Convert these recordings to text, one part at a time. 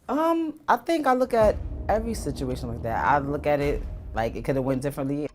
I think I look at every situation like that. I look at it like it could have went differently.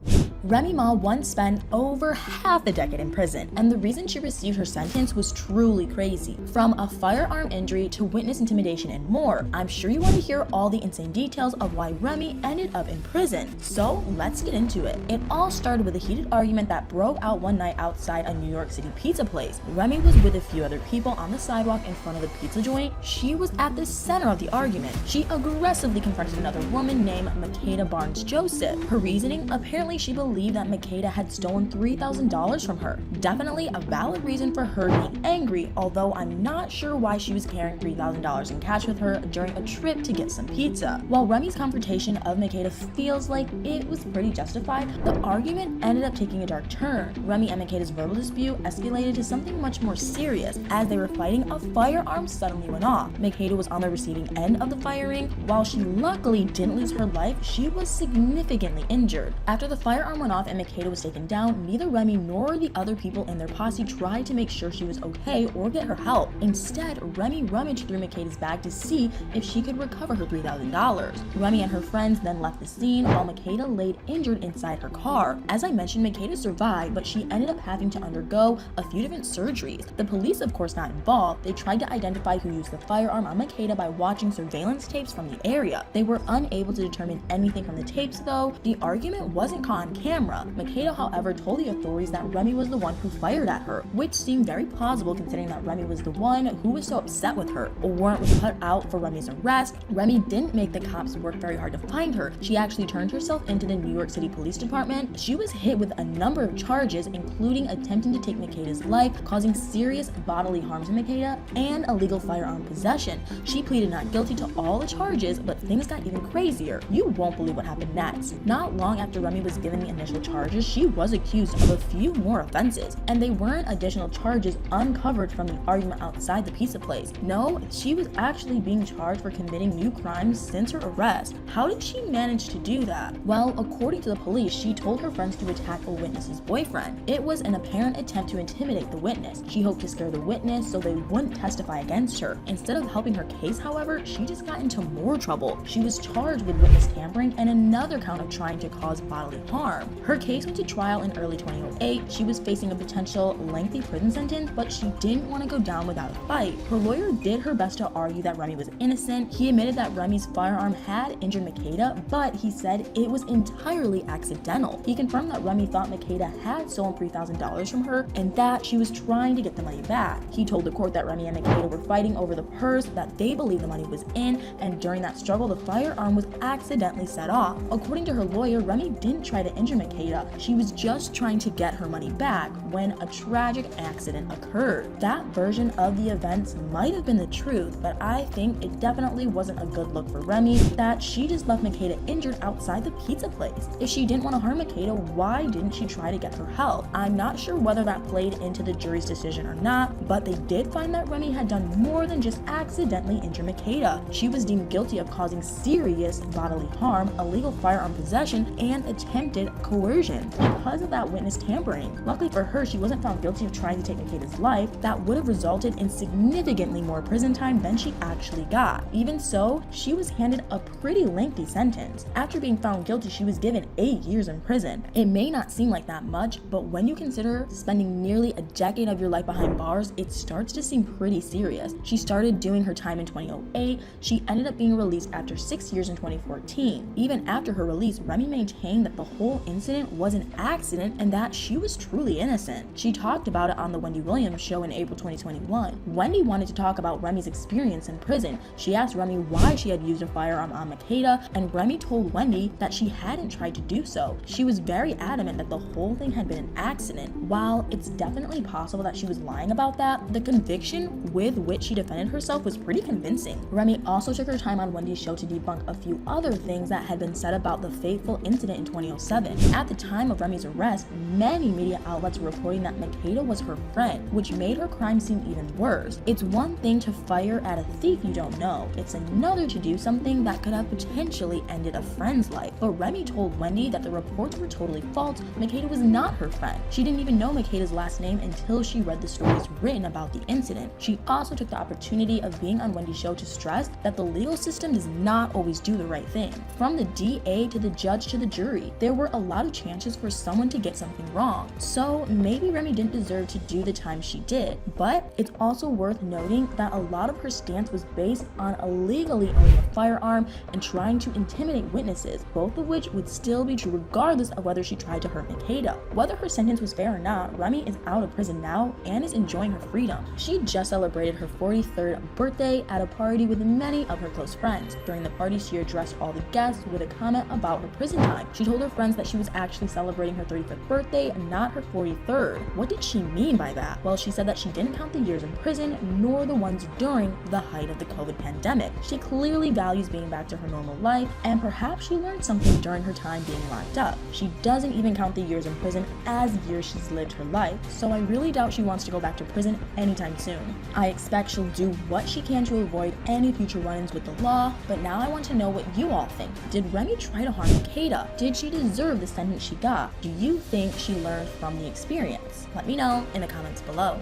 Remy Ma once spent over half a decade in prison, and the reason she received her sentence was truly crazy. From a firearm injury to witness intimidation and more, I'm sure you want to hear all the insane details of why Remy ended up in prison. So let's get into it. It all started with a heated argument that broke out one night outside a New York City pizza place. Remy was with a few other people on the sidewalk in front of the pizza joint. She was at the center of the argument. She aggressively confronted another woman named Makeda Barnes Joseph. Her reasoning? Apparently she believed that Makeda had stolen $3,000 from her. Definitely a valid reason for her being angry, although I'm not sure why she was carrying $3,000 in cash with her during a trip to get some pizza. While Remy's confrontation of Makeda feels like it was pretty justified, the argument ended up taking a dark turn. Remy and Makeda's verbal dispute escalated to something much more serious. As they were fighting, a firearm suddenly went off. Makeda was on the receiving end of the firing. While she luckily didn't lose her life, she was significantly injured. After the firearm went off and Makeda was taken down, neither Remy nor the other people in their posse tried to make sure she was okay or get her help. Instead, Remy rummaged through Makeda's bag to see if she could recover her $3,000. Remy and her friends then left the scene while Makeda laid injured inside her car. As I mentioned, Makeda survived, but she ended up having to undergo a few different surgeries. The police, of course, got involved. They tried to identify who used the firearm on Makeda by watching surveillance tapes from the area. They were unable to determine anything from the tapes, though. The argument wasn't caught on camera. Makeda, however, told the authorities that Remy was the one who fired at her, which seemed very plausible considering that Remy was the one who was so upset with her. A warrant was put out for Remy's arrest. Remy didn't make the cops work very hard to find her. She actually turned herself into the New York City Police Department. She was hit with a number of charges, including attempting to take Makeda's life, causing serious bodily harm to Makeda, and illegal firearm possession. She pleaded not guilty to all the charges, but things got even crazier. You won't believe what happened next. Not long after Remy was given the initial charges, she was accused of a few more offenses, and they weren't additional charges uncovered from the argument outside the pizza place. No, she was actually being charged for committing new crimes since her arrest. How did she manage to do that? Well, according to the police, she told her friends to attack a witness's boyfriend. It was an apparent attempt to intimidate the witness. She hoped to scare the witness so they wouldn't testify against her. Instead of helping her case, however, she just got into more trouble. She was charged with witness tampering and another count of trying to cause bodily harm. Her case went to trial in early 2008. She was facing a potential lengthy prison sentence, but she didn't want to go down without a fight. Her lawyer did her best to argue that Remy was innocent. He admitted that Remy's firearm had injured Makeda, but he said it was entirely accidental. He confirmed that Remy thought Makeda had stolen $3,000 from her and that she was trying to get the money back. He told the court that Remy and Makeda were fighting over the purse that they believed the money was in, and during that struggle, the firearm was accidentally set off. According to her lawyer, Remy didn't try to injure Makeda. She was just trying to get her money back when a tragic accident occurred. That version of the events might have been the truth, but I think it definitely wasn't a good look for Remy that she just left Makeda injured outside the pizza place. If she didn't want to harm Makeda, why didn't she try to get her help? I'm not sure whether that played into the jury's decision or not, but they did find that Remy had done more than just accidentally injure Makeda. She was deemed guilty of causing serious bodily harm, illegal firearm possession, and attempted coercion because of that witness tampering. Luckily for her, she wasn't found guilty of trying to take Makeda's life. That would have resulted in significantly more prison time than she actually got. Even so, she was handed a pretty lengthy sentence. After being found guilty, she was given 8 years in prison. It may not seem like that much, but when you consider spending nearly a decade of your life behind bars, it starts to seem pretty serious. She started doing her time in 2008. She ended up being released after 6 years in 2014. Even after her release, Remy maintained that the whole incident was an accident and that she was truly innocent. She talked about it on the Wendy Williams show in April 2021. Wendy wanted to talk about Remy's experience in prison. She asked Remy why she had used a firearm on Makeda, and Remy told Wendy that she hadn't tried to do so. She was very adamant that the whole thing had been an accident. While it's definitely possible that she was lying about that, the conviction with which she defended herself was pretty convincing. Remy also took her time on Wendy's show to debunk a few other things that had been said about the fateful incident in 2007. At the time of Remy's arrest, many media outlets were reporting that Makeda was her friend, which made her crime seem even worse. It's one thing to fire at a thief you don't know. It's another to do something that could have potentially ended a friend's life. But Remy told Wendy that the reports were totally false. Makeda was not her friend. She didn't even know Makeda's last name until she read the stories written about the incident. She also took the opportunity of being on Wendy's show to stress that the legal system does not always do the right thing. From the DA to the judge to the jury, there were a lot of chances for someone to get something wrong. So maybe Remy didn't deserve to do the time she did. But it's also worth noting that a lot of her stance was based on illegally owning a firearm and trying to intimidate witnesses, both of which would still be true regardless of whether she tried to hurt Makeda. Whether her sentence was fair or not, Remy is out of prison now and is enjoying her freedom. She just celebrated her 43rd birthday at a party with many of her close friends. During the party, she addressed all the guests with a comment about her prison time. She told her friends that she was actually celebrating her 35th birthday and not her 43rd. What did she mean by that? Well, she said that she didn't count the years in prison nor the ones during the height of the COVID pandemic. She clearly values being back to her normal life, and perhaps she learned something during her time being locked up. She doesn't even count the years in prison as years she's lived her life, so I really doubt she wants to go back to prison anytime soon. I expect she'll do what she can to avoid any future run-ins with the law, but now I want to know what you all think. Did Remy try to harm Makeda? Did she deserve the sentence she got? Do you think she learned from the experience? Let me know in the comments below.